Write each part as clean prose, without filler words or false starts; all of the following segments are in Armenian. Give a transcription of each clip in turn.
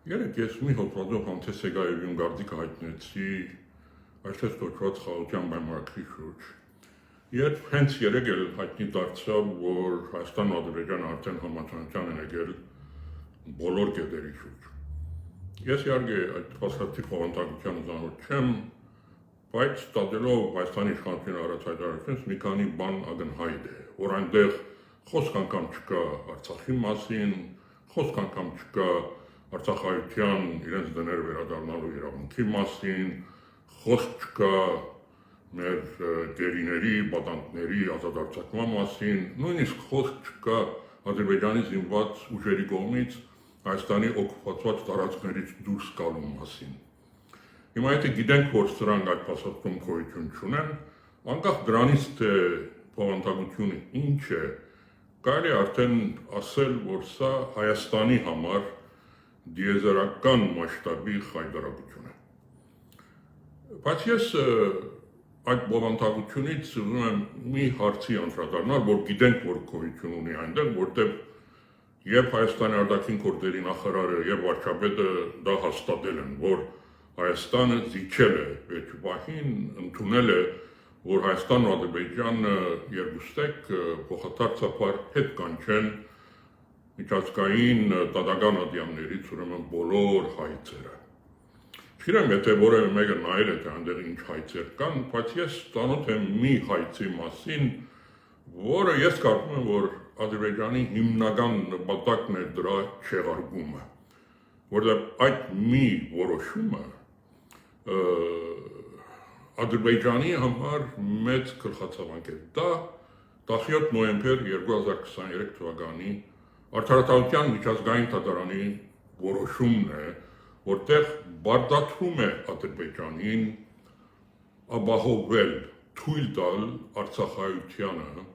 Երեք ես մի հոդվածով Հանթեսեգաևին գարդիկը հայտնեցի այսպես կոչված խաղաղության բեմարկի շուրջ։ Երբ հենց երեք էլ հայտնի դարձավ, որ Հայաստանն ու Ադրբեջանը արդեն համաձայնության են եկել բոլոր կետերի շուրջ։ Ես իհարկե այդ փաստաթղթի խոհանտակությանը ծանոթ չեմ, բայց ստացելով Հայաստանի իշխանությունների արած հայտարարությունից մի քանի բան ակնհայտ է, որ այնտեղ խոսք անգամ չկա Արցախի մասին, խոսք անգամ չկա Արցախայության իրենց դները վերադառնալու իրավունքի մասին, խոսք չկա մեր գերիների, պատանդների ազատարձակման մասին, նույնիսկ խոսք չկա Ադրբեջանի զինված ուժերի կողմից Հայաստանի օկուպացված տարածքներից դուրս գալու մասին։ Հիմա եթե գիտենք, որ սրանք այդ փաստաթղթում գոյություն չունեն, անկախ դրանից թե փոխանցությունը ինչ է, կարելի արդեն ասել, որ սա Հայաստանի համար դիեզերական մասշտաբի խայտարակություն է։ Բայց ես այդ բովանդակությունից ուզում եմ մի հարցի անդրադառնալ, որ գիտենք, որ գոյություն ունի այնտեղ, որտեղ եւ Հայաստանի արտաքին գործերի նախարարը եւ վարչապետը դա հաստատել են, որ Հայաստանը զիջել է վերջին ընդունել է, որ Հայաստանն ու Ադրբեջանը երկուստեք փոխադարձաբար հետ կանչեն միջազգային դատական ադյամներից ուրեմն բոլոր հայցերը։ Չգիտեմ, եթե որևէ մեկը նայել է, թե այնտեղ ինչ հայցեր կան, բայց ես ծանոթ եմ մի հայցի մասին, որը ես կարծում եմ, որ Ադրբեջանի հիմնական նպատակն է դրա չեղարկումը, որտեղ այդ մի որոշումը Ադրբեջանի համար մեծ գլխացավանք է։ Դա 17 նոյեմբեր 2023 թվականի Արդարադատության միջազգային դատարանի որոշումն է, որտեղ բարդացում է Ադրբեջանին ապահովել թույլ տալ Արցախայությանը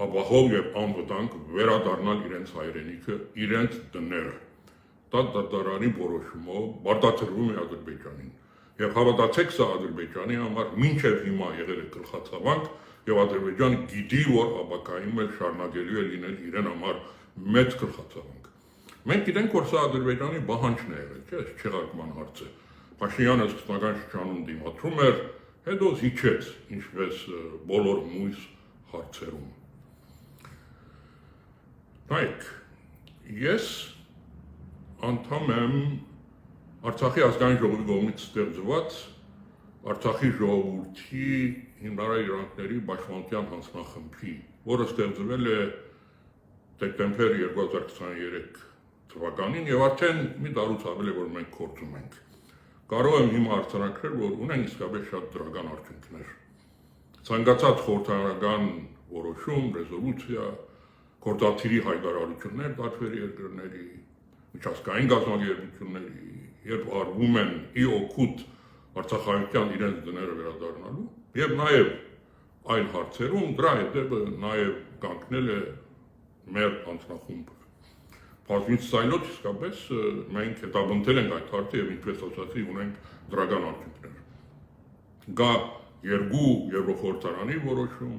ապահով եւ անվտանգ վերադառնալ իրենց հայրենիքը, իրենց դները։ Դա դատարանի որոշումով բարդացրվում է Ադրբեջանին։ Եվ հավատացեք, սա Ադրբեջանի համար մինչև հիմա եղել է գլխացավանք եւ Ադրբեջանը գիտի, որ ապակայում էլ շարունակելու է լինել իրեն համար մեծ գլխացավանք։ Մենք գիտենք, որ սա Ադրբեջանի պահանջն է եղել, չէ՞, չեղարկման հարցը։ Փաշինյանը սկզբնական շրջանում դիմադրում էր, հետո զիջեց, ինչպես բոլոր մույս հարցերում։ Նայեք, ես անդամ եմ Արցախի ազգային ժողովի կողմից ստեղծված Արցախի ժողովրդի հիմնարար իրավունքների պաշտպանության հանձնախմբի, որը ստեղծվել է դեկտեմբեր 2023 թվականին եւ արդեն մի տարուց ավել է, որ մենք գործում ենք։ Կարող եմ հիմա արձանագրել, որ ունենք իսկապես շատ դրական արդյունքներ։ Ցանկացած խորհրդարանական որոշում, ռեզոլյուցիա, գործադիրի հայտարարություններ տարբեր երկրների, միջազգային կազմակերպությունների, երբ արվում են ի օգուտ Արցախայության իրենց դները վերադառնալու, եւ նաեւ այլ հարցերում դրա հետևը նաեւ կանգնել է մեր հանձնախումբը։ Բազմից սայլոց իսկապես մենք հետապնդել ենք այդ հարցը եւ ինչպես ասացի ունենք դրական արդյունքներ։ Գա երկու Եվրոխորհրդարանի որոշում,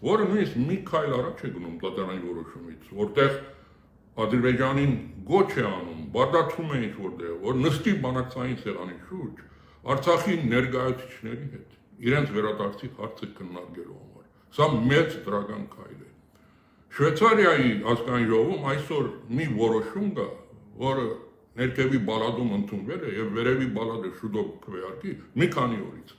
որը նույնիսկ մի քայլ առաջ է գնում դատարանի որոշումից, որտեղ Ադրբեջանին գոչ է անում, բարդացում է ինչ-որտեղ, որ նստի բանակցային սեղանի շուրջ Արցախի ներկայացուցիչների հետ, իրենց վերադարձի հարցը քննարկելու համար։ Սա մեծ դրական քայլ է։ Շվեյցարիայի ազգային ժողովում այսօր մի որոշում կա, որը ներքևի բալադում ընդունվել է եւ վերևի բալադը շուտով քվեարկի մի քանի օրից,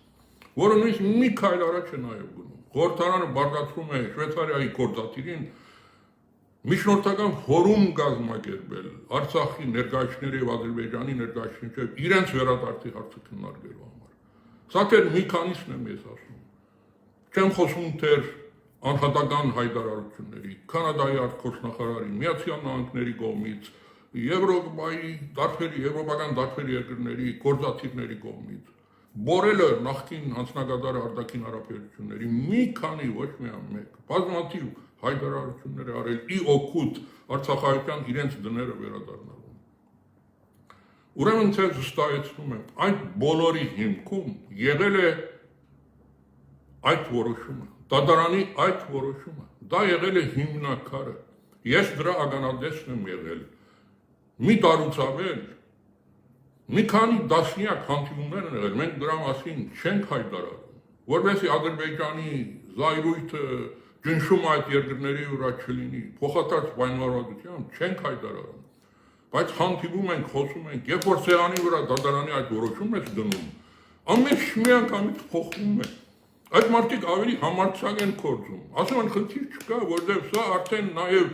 որը նույնիսկ մի քայլ առաջ է նաեւ գնում։ Խորհրդարանը բարդացնում է Շվեյցարիայի գործադիրին միջնորդական ֆորում կազմակերպել Արցախի ներկայացուցիչների եւ Ադրբեջանի ներկայացուցիչների իրենց վերադարձի հարցը քննարկելու համար։ Սա դեռ մի քանիսն եմ ես ասում։ Չեմ խոսում դեռ անհատական հայտարարությունների, Կանադայի արտգործնախարարի, Միացյալ Նահանգների կողմից, Եվրոպայի եվրոպական տարբեր երկրների գործադիրների կողմից, Բորելը նախկին հանձնագետար արտաքին հարաբերությունների մի քանի ոչ միայն մեկ, բազմաթիվ հայտարարություններ արել ի օգուտ Արցախայության իրենց դները վերադառնալու։ Ուրեմն ցած զստայեցնում եմ, այդ բոլորի հիմքում եղել է այդ որոշումը, դատարանի այդ որոշումը, դա եղել է հիմնակարը։ Ես դրա ականատեսն եմ եղել մի տարուց ավել մի քանի դասնյակ հանդիպումներ են եղել, մենք դրա մասին չենք հայտարարում, որովհետեւ Ադրբեջանի զայրույթը ճնշում այդ երկրների վրա չլինի, փոխադարձ պայմանավորվածությամբ չենք հայտարարում, բայց հանդիպում ենք, խոսում ենք, երբ որ սեղանի վրա դատարանի այդ որոշումն է դնում, ամեն մի անգամից փոխվում է։ Այդ մարդիկ ավելի համարձակ են գործում, ասում են խնդիր չկա, որովհետև սա արդեն նաև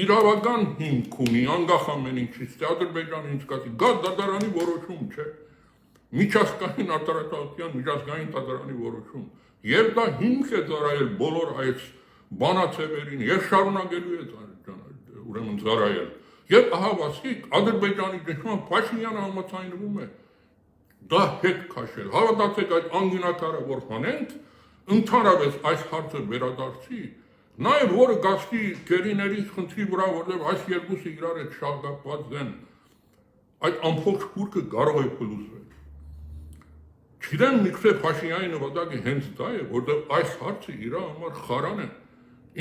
իրավական հիմք ունի, անկախ ամեն ինչից, թե Ադրբեջանը ինչ կասի, գա դատարանի որոշում չէ, միջազգային արտարաշահության միջազգային դատարանի որոշում, եւ դա հիմք է ծառայել բոլոր այս բանացևերին, եւ շարունակելու է ուրեմն ծառայել։ Եվ ահա ասիկ Ադրբեջանի ճնշման Փաշինյանը համաձայնվում է դա հետ քաշել, հավատացեք այդ անգինակարը որ հանենք, ընդհանրապես այս հարցը վերադարձի, նաև որը գազքի գերիների խնդրի վրա, որտեղ այս երկուսը իրար հետ շաղկապված են, այդ ամբողջ քուրկը կարող է փլուզվել։ Չգիտեմ միգուցե Փաշինյանի նպատակը հենց դա է, որտեղ այս հարցը իր համար խարան է,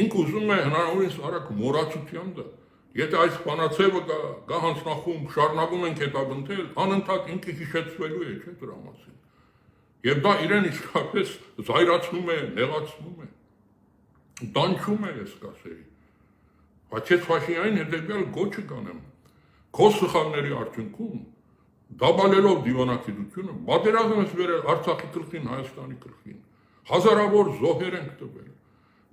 ինքը ուզում է հնարավորինս արագ մոռացության դա, եթե այս բանացևը գա հանձնախումբ շարունակում ենք հետապնդել, անընդհատ ինքը հիշեցվելու է, չէ՞ դրա մասին։ Եվ դա իրեն իսկապես զայրացնում է, նեղացնում է, դանչում է, ես կասեի։ Բայց ես Փաշինյանին հետևյալ գոչը կանեմ, քո սխալների արդյունքում, դաբալելով դիվանագիտությունը, պատերազմ ես բերել Արցախի գլխին, Հայաստանի գլխին, հազարավոր զոհեր ենք տվել,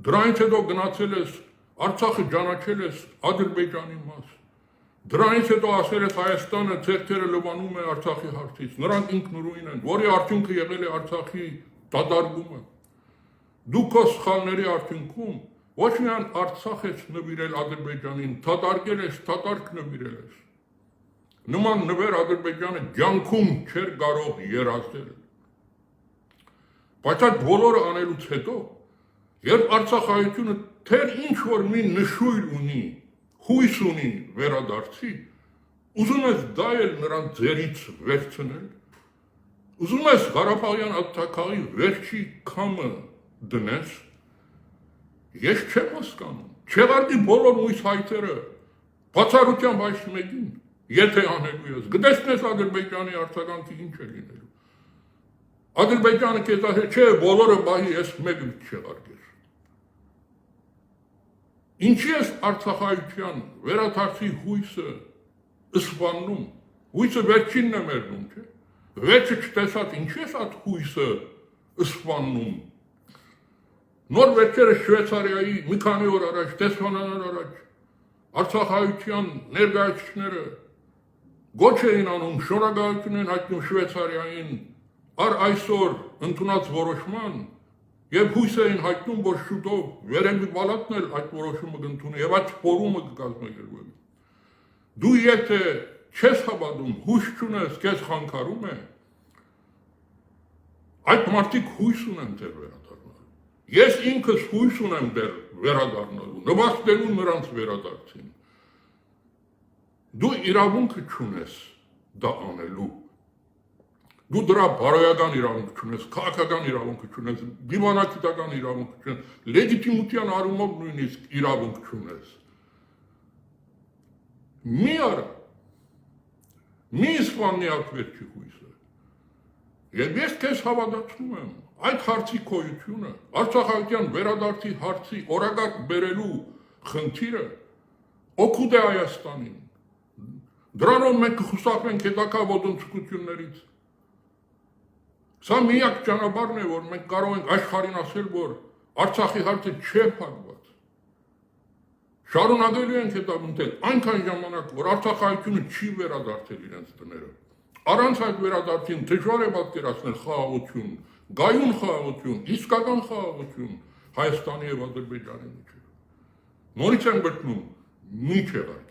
դրանից հետո գնացել ես Արցախը ճանաչել ես Ադրբեջանի մաս, դրանից հետո ասել ես Հայաստանը ցերթերը լվանում է Արցախի հարցից, նրանք ինքնուրույն են, որի արդյունքը եղել է Արցախի դադարումը։ Դու քո սխալների արդյունքում ոչ միայն Արցախ ես նվիրել Ադրբեջանին, դատարկել ես, դատարկ նվիրել ես։ Նման նվեր Ադրբեջանը ջանքում չէր կարող երազել։ Բայց այդ բոլորը անելուց հետո, երբ Արցախայությունը թեր ինչ որ մի նշույլ ունի, հույս ունի վերադարձի, ուզում ես դա էլ նրան ձերից վերցնել, ուզում ես Ղարաբաղյան աթոռի վերջի քամը դնես, ես չեմ հասկանում, չեղարկի բոլոր մույս հայտերը, բացառությամբ այս մեկին, եթե անելու ես, գտեսնես Ադրբեջանի արձագանքը ինչ է լինելու։ Ադրբեջանը քեզ ասել, չէ, բոլորը բահի ես մեկը չեղարկես։ Ինչի ես Արցախայության վերադարձի հույսը սպանում, հույսը վերջինն է մերնում, չէ, վերջը չտեսած ինչի ես այդ հույսը սպանում։ Նոր վերջերս Շվեյցարիայի մի քանի օր առաջ, տեսփանանար առաջ, Արցախայության ներկայացուցիչները գոչ էին անում, շնորհակալություն են հայտնում Շվեյցարիային առ այսօր ընդունած որոշման եւ հույս էին հայտնում, որ շուտով վերևի պալատն էլ այդ որոշումը կընդունի եւ այդ ֆորումը կկազմակերպվի։ Դու եթե չես հավատում, հույս չունես, քեզ խանգարում է, այդ մարդիկ հույս ունեն դեռ վերադառնալու։ Ես ինքս հույս ունեմ դեռ վերադառնալու, նվաստելու նրանց վերադարձին։ Դու իրավունքը չունես դա անելու։ Դու դրա բարոյական իրավունք չունես, քաղաքական իրավունք չունես, դիվանագիտական իրավունք չունես, լեգիտիմության առումով նույնիսկ իրավունք չունես։ Մի արա, մի սպանի այդ վերջի հույսը։ Եվ ես քեզ հավատացնում եմ, այդ հարցի քոյությունը, Արցախայության վերադարձի հարցի օրակարգ բերելու խնդիրը օգուտ է Հայաստանին։ Դրանով մենք կխուսափենք հետագա ոտնձգություններից։ Սա միակ ճանապարհն է, որ մենք կարող ենք աշխարհին ասել, որ Արցախի հարցը չէ փակված։ Շարունակելու ենք հետապնդել այնքան ժամանակ, որ Արցախայությունը չի վերադարձել իրենց տները։ Առանց այդ վերադարձին դժվար է պատկերացնել խաղաղություն, գայուն խաղաղություն, իսկական խաղաղություն Հայաստանի եւ Ադրբեջանի միջեւ։ Նորից են գտնում մի չեղարկի։